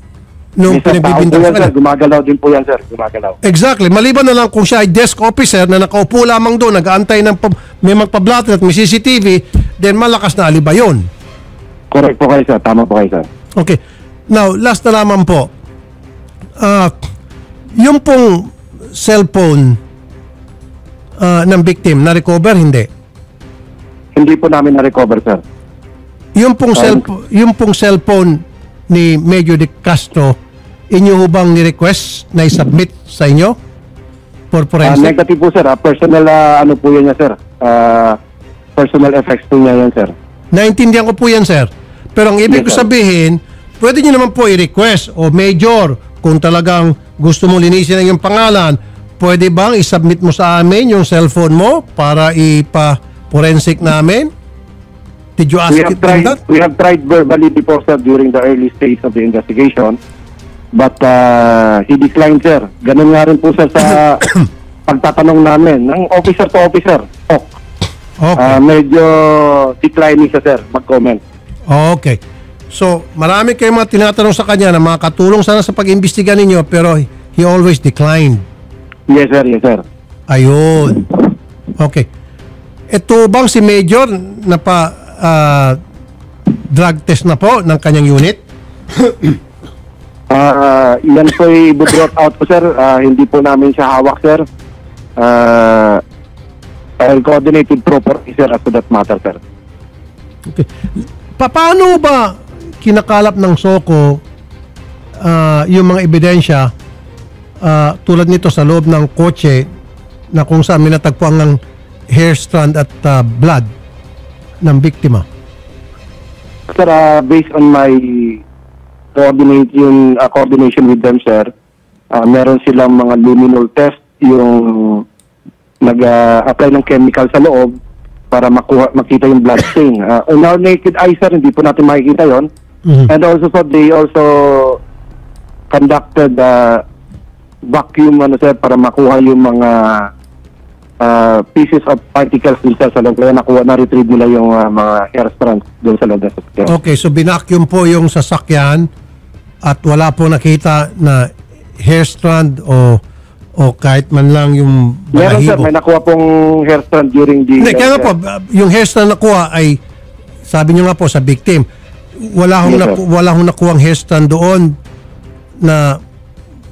nung Yes, sir. Tao po pinagbibintang yan, sa sir. kanya. Gumagalaw din po yan, sir. Gumagalaw. Exactly. Maliban na lang kung siya ay desk officer na nakaupo lamang doon, nag-aantay ng may magpa-blatter at may CCTV, then malakas na aliba yun. Correct po kayo, sir. Tama po kayo, sir. Okay. Now, last na naman po. Yung pong cellphone ng victim, na-recover, hindi? Hindi po namin na-recover, sir. Yung pong cellphone ni Major De Castro, inyo ho bang ni-request na i-submit sa inyo? For forensic? Negative po, sir. Personal, ano po yan niya, sir. Personal effects po niya yan, sir. Naintindihan ko po yan, sir. Pero ang ibig ko Yes, sir. sabihin, pwede nyo naman po i-request o Major, kung talagang gusto mo linisin ang iyong pangalan, pwede bang i-submit mo sa amin yung cellphone mo para ipa-forensic namin? Did you ask it on that? We have tried verbally before, sir, during the early stage of the investigation. But he declined, sir. Ganun nga rin po, sir, sa pagtatanong namin ng officer to officer. Okay. Medyo declining siya, sir, mag-comment. Okay. So, marami kayong mga tinatanong sa kanya na makakatulong sana sa pag-imbestiga ninyo, pero he always declined. Yes, sir. Yes, sir. Ayun. Okay. Ito bang si Major na drug test na po ng kanyang unit? Yan po i-brought out po, sir. Hindi po namin siya hawak, sir. I'll coordinate with proper officer as to that matter, sir. Okay. Paano ba kinakalap ng SOCO yung mga ebidensya tulad nito sa loob ng kotse na kung saan minatagpuan ng hair strand at blood ng biktima? Sir, based on my coordination with them, sir, meron silang mga luminol test, yung nag-apply ng chemical sa loob para makita yung blood stain. On our naked eye, sir, hindi po natin makikita yon. And also, so they also conducted vacuum, sir, para makuha yung mga pieces of particles dun sa loob. Kaya na-retrieve nila yung mga hair strands dun sa loob ng sasakyan. Okay, so binacuum po yung sasakyan at wala po nakita na hair strand o kahit man lang yung Meron, sir, balahibo. may nakuha pong hair strand during the... Hindi, kaya nga po, yung hair strand nakuha ay, sabi nyo nga po sa victim, wala hong, Yes, sir. wala hong nakuhang hair strand doon na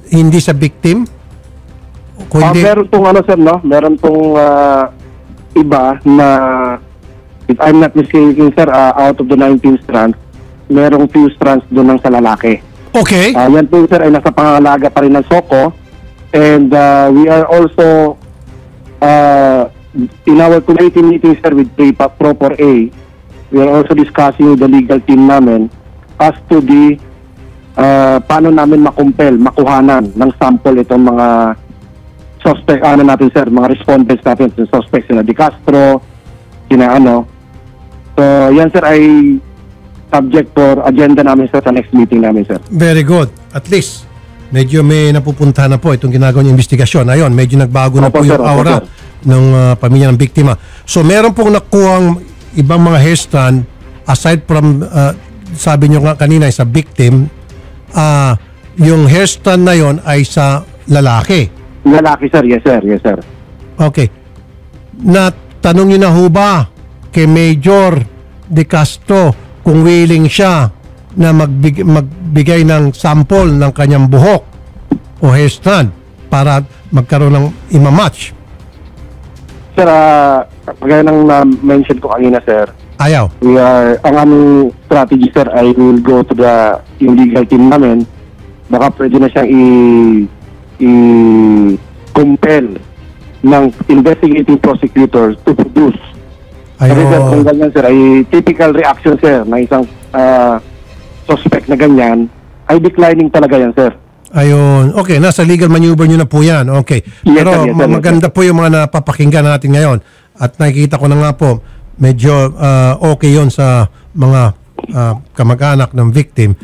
hindi sa victim? Kung hindi, meron pong sir, no? Meron pong iba na, if I'm not mistaken, sir, out of the 19 strands, merong few strands doon ng sa lalaki. okay, Yan po, sir, ay nasa pangalaga pa rin ng SOCO. And we are also, in our committee meeting, sir, with Proper A, we are also discussing with the legal team namin as to the paano namin makuhanan ng sample itong mga suspect, natin, sir, mga respondents natin, yung suspects sina De Castro, So, yan, sir, ay subject for agenda namin, sir, sa next meeting namin, sir. very good. At least, medyo may napupunta na po itong ginagawa niyong investigasyon. Ayun, medyo nagbago na po Opo, sir, yung opo, aura sir. ng pamilya ng biktima. So, meron pong nakuhang ibang mga hair strand aside from, sabi niyo nga kanina, sa victim, yung hair strand na yon ay sa lalaki. Lalaki, sir. Yes, sir. Yes, sir. Okay. Natanong niyo na ho ba kay Major De Castro kung willing siya na magbigay ng sample ng kanyang buhok o hairstrand para magkaroon ng imamatch? Sir, kagaya ng na-mention ko kanina, sir, Ayaw. ang aming strategy, sir, ay we will go to the yung legal team namin. Baka pwede na siyang i-compel ng investigating prosecutors to produce. Kasi, sir, kung ganyan, sir, ay typical reaction, sir, na isang suspect na ganyan, ay declining talaga yan, sir. Ayun. Okay, nasa legal maneuver nyo na po yan. Okay. Yes, Pero sir, yes, sir, maganda po yung mga napapakinggan natin ngayon. At nakikita ko na nga po, medyo okay yon sa mga kamag-anak ng victim.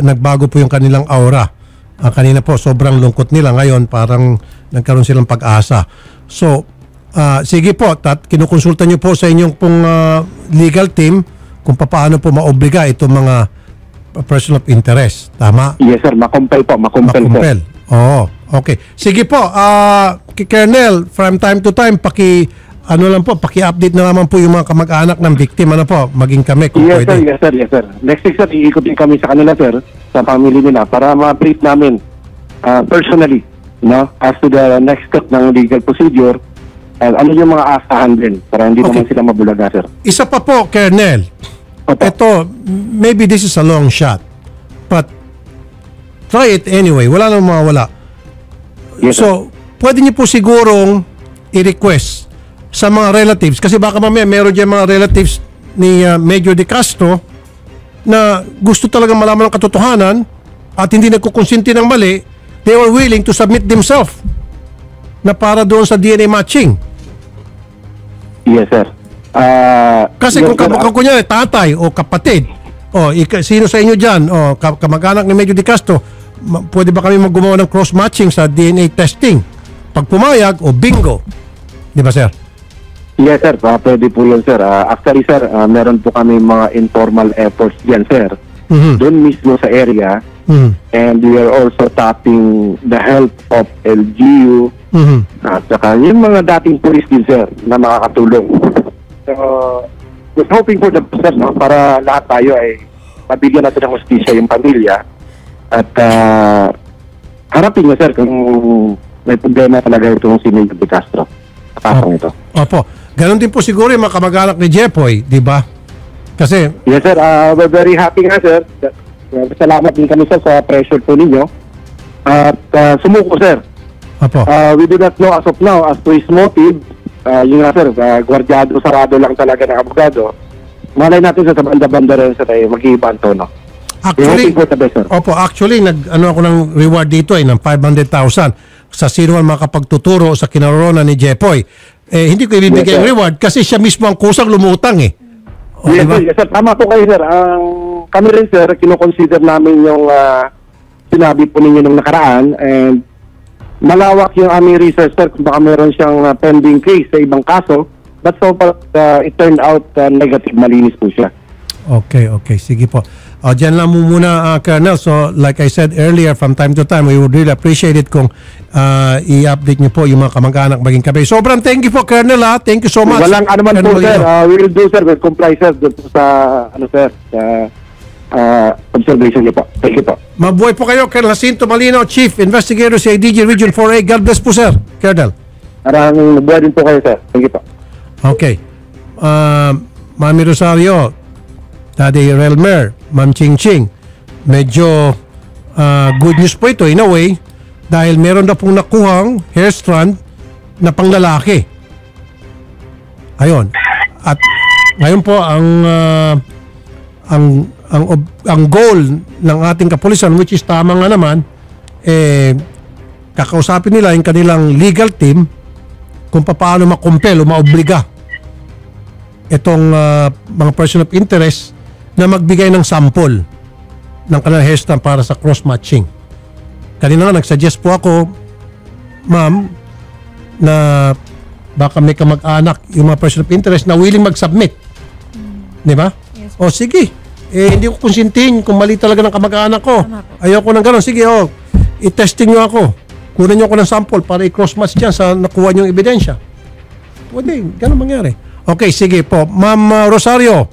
Nagbago po yung kanilang aura. Kanina po, sobrang lungkot nila. Ngayon, parang nagkaroon silang pag-asa. So, sige po, kinukonsulta nyo po sa inyong pong legal team kung paano po maobliga itong mga person of interest. Tama? Yes, sir. Makumpel po. Makumpel, sir. Oo. Okay. Sige po, Colonel, from time to time, paki-update na naman po yung mga kamag-anak ng victim. Ano po, maging kami kung Yes, pwede. sir. Yes, sir. Yes, sir. Next week, sir, iikot din kami sa kanila, sir, sa family nila para ma-brief namin personally, as to the next step ng legal procedure and ano yung mga asahan din para hindi naman sila mabulaga, sir. Isa pa po, Colonel. Opo. Ito, maybe this is a long shot, but try it anyway. Wala nang mawawala. Yes, sir. So, pwede niyo po sigurong i-request sa mga relatives, kasi baka mamaya meron dyan mga relatives ni Major De Castro na gusto talaga malaman ng katotohanan at hindi nagkukonsinti ng mali, they were willing to submit themselves na para doon sa DNA matching. Yes, sir. Kasi yes, kung kunyari tatay o kapatid, sino sa inyo dyan, kamag-anak ni Major De Castro, pwede ba kami gumawa ng cross-matching sa DNA testing? Pag pumayag, bingo. Di ba, sir? Yes, sir. Pwede po yun, sir. Actually, sir, meron po kami mga informal efforts dyan, sir. Mhm. Doon mismo sa area. Mhm. And we are also tapping the help of LGU Mhm. at saka yung mga dating police din, sir, na makakatulong. So, was hoping for the best, para lahat tayo ay mabigyan natin ng hustisya yung pamilya at harapin nyo, sir, kung may problema talaga itong si Major De Castro. Kapasang ito. Opo. Ganon din po siguro yung mga kamag-anak ni Jepoy, di ba? Kasi, Yes, sir. We're very happy nga, sir. Salamat din kami, sir, sa pressure po ninyo. At sumuko, sir. opo. We do not know as of now as to his motive. Yun nga, sir, gwardyado, sarado lang talaga ng abogado. Malay natin sa banda-banda rin, sir, ay mag-iiba ang tono. We're Actually, hoping for the best, sir. opo, actually, ako ng reward dito ng 500,000 sa sino man makapagtuturo sa kinaroroonan ni Jepoy. Hindi ko ibibigay Yes, yung sir. reward kasi siya mismo ang kusang lumutang O, Yes, diba? sir, yes, sir. Tama po kayo, sir. Kami rin, sir, kinoconsider namin yung sinabi po ninyo nung nakaraan and malawak yung aming research, sir, kung baka meron siyang pending case sa ibang kaso. But so far, it turned out negative, malinis po siya. Okay. Sige po. Diyan lang muna, Colonel. So, like I said earlier, from time to time, we would really appreciate it kung i-update niyo po yung mga kamag-anak maging kape. Sobrang thank you po, Colonel. Thank you so much. Walang anuman po, Colonel sir. Molino. We will do, sir. We'll comply, sir, doon po sa, sir, sa observation niyo po. Thank you po. Mabuhay po kayo, Colonel Jacinto Molino, Chief Investigator sa ADG Region 4A. God bless po, sir. Colonel. Maraming nabuhay din po kayo, sir. Thank you po. Okay. Mami Rosario, Daddy Relmer, Ma'am Ching Ching, medyo good news po ito in a way dahil meron na pong nakuhang hair strand na panglalaki. Ayun. At ngayon po ang goal ng ating kapulisan, which is tama nga naman, kakausapin nila yung kanilang legal team kung paano makumpel o maobliga itong mga person of interest na magbigay ng sample ng kanilang hairstyle para sa cross-matching. Kanina nga nagsuggest po ako, ma'am, na baka may kamag-anak yung mga person of interest na willing mag-submit. Di ba? Yes. O sige, hindi ko konsintihin kung mali talaga ng kamag-anak ko. Ayoko ng gano'n. Sige, i-testing nyo ako kunan niyo ako ng sample para i-cross-match dyan sa nakuha niyong ebidensya. Pwede, ganun mangyari. Okay, sige po. Ma'am Rosario,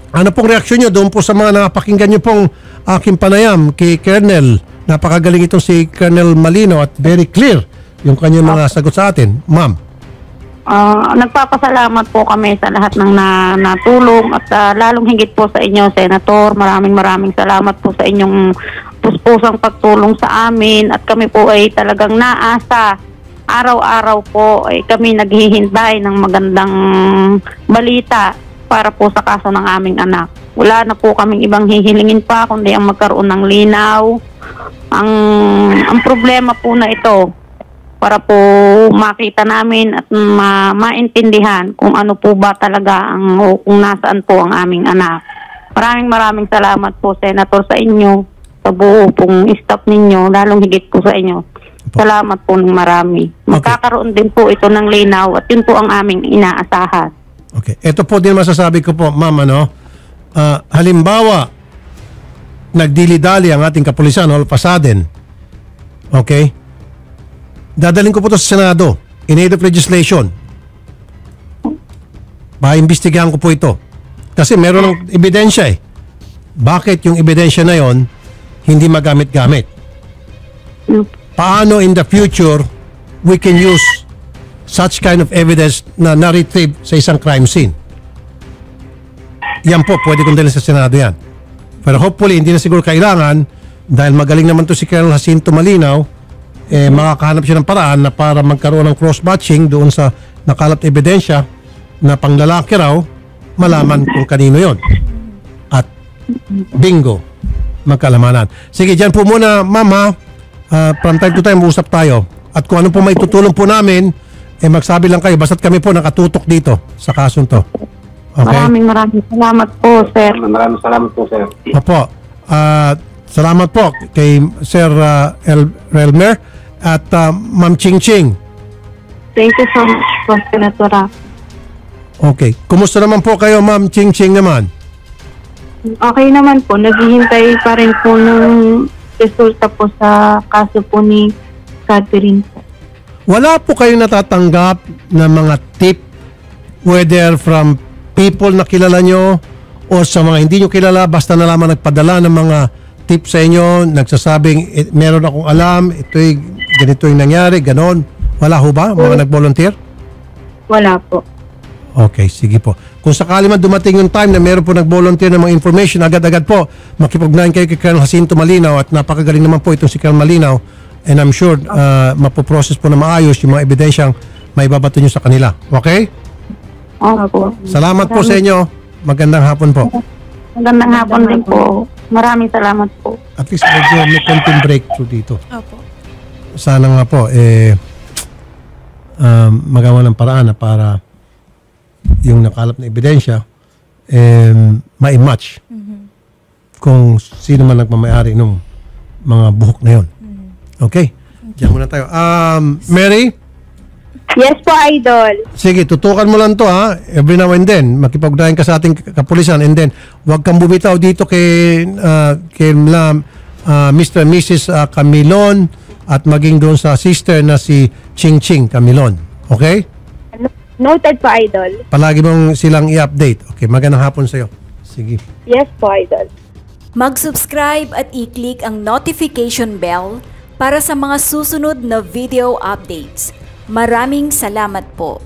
ano pong reaksyon niyo doon po sa mga napakinggan niyo pong aking panayam kay Colonel? Napakagaling itong si Colonel Malino at very clear yung kanyang mga sagot sa atin. Ma'am. Nagpapasalamat po kami sa lahat ng natulong at lalong higit po sa inyo, Senator. Maraming salamat po sa inyong puspusang pagtulong sa amin at kami po ay talagang naasa. Araw-araw po ay kami naghihintay ng magandang balita para po sa kaso ng aming anak. Wala na po kaming ibang hihilingin pa kundi ang magkaroon ng linaw. Ang problema po na ito para po makita namin at maintindihan kung ano po ba talaga kung nasaan po ang aming anak. Maraming salamat po, Senator, sa inyo, sa buo pong staff ninyo, lalong higit po sa inyo. Salamat po ng marami. Magkakaroon din po ito ng linaw at yun po ang aming inaasahan. Okay. Ito po din masasabi ko po, ma'am, halimbawa, nagdili-dali ang ating kapulisan all of a sudden, okay? Dadalhin ko po ito sa Senado in aid of legislation. Imbestigahan ko po ito. Kasi meron ng ebidensya eh. Bakit yung ebidensya na yon hindi magamit-gamit? Paano in the future we can use such kind of evidence na na-retrieve sa isang crime scene? Yan po, pwede kong dalhin sa Senado yan. Pero hopefully, hindi na siguro kailangan dahil magaling naman to si Colonel Jacinto Malinaw, makakahanap siya ng paraan na para magkaroon ng cross-matching doon sa nakalap na ebidensya na panglalaki raw, malaman kung kanino yon. At bingo, magkalamanan. Sige, dyan po muna, ma'am, from time to time, usap tayo. At kung ano po may tutulong po namin, magsabi lang kayo. Basta't kami po nakatutok dito sa kasong to. Okay? Maraming salamat po, sir. Maraming salamat po, sir. Opo. Salamat po kay Sir Relmer at Ma'am Ching Ching. Thank you so much po, Senatora. Okay. Kumusta naman po kayo, Ma'am Ching Ching naman? Okay naman po, naghihintay pa rin po ng resulta po sa kaso po ni Catherine. Wala po kayo natatanggap na mga tip whether from people na kilala nyo o sa mga hindi nyo kilala, basta na lamang nagpadala ng mga tip sa inyo, nagsasabing meron akong alam, ganito yung nangyari, ganon. Wala ho ba mga nag-volunteer? Wala po. Okay, sige po. Kung sakali man dumating yung time na meron po nag-volunteer ng mga information, agad-agad po makipag-ugnayan kayo kay Colonel Jacinto Malinaw at napakagaling naman po itong si Colonel Malinaw and I'm sure mapoprocess po na maayos yung mga ebidensyang may babato nyo sa kanila. Okay? Opo. Salamat po sa inyo. Magandang hapon po. Magandang hapon din po. Maraming salamat po. At least medyo may konting breakthrough dito. Opo. Sana nga po, magawa ng paraan na para yung nakalap na ebidensya ma-match kung sino man nagmamayari ng mga buhok na yun. Okay? Diyan muna tayo. Mary? Yes po, Idol. Sige, tutukan mo lang to ha. Every now and then, makipag-ugnayan ka sa ating kapulisan and then, huwag kang bumitaw dito kay Mr. and Mrs. Camilon at maging doon sa sister na si Ching Ching Camilon. Okay? Noted po, Idol. Palagi mong silang i-update. Okay, magandang hapon sa'yo. Sige. Yes po, Idol. Mag-subscribe at i-click ang notification bell para sa mga susunod na video updates. Maraming salamat po.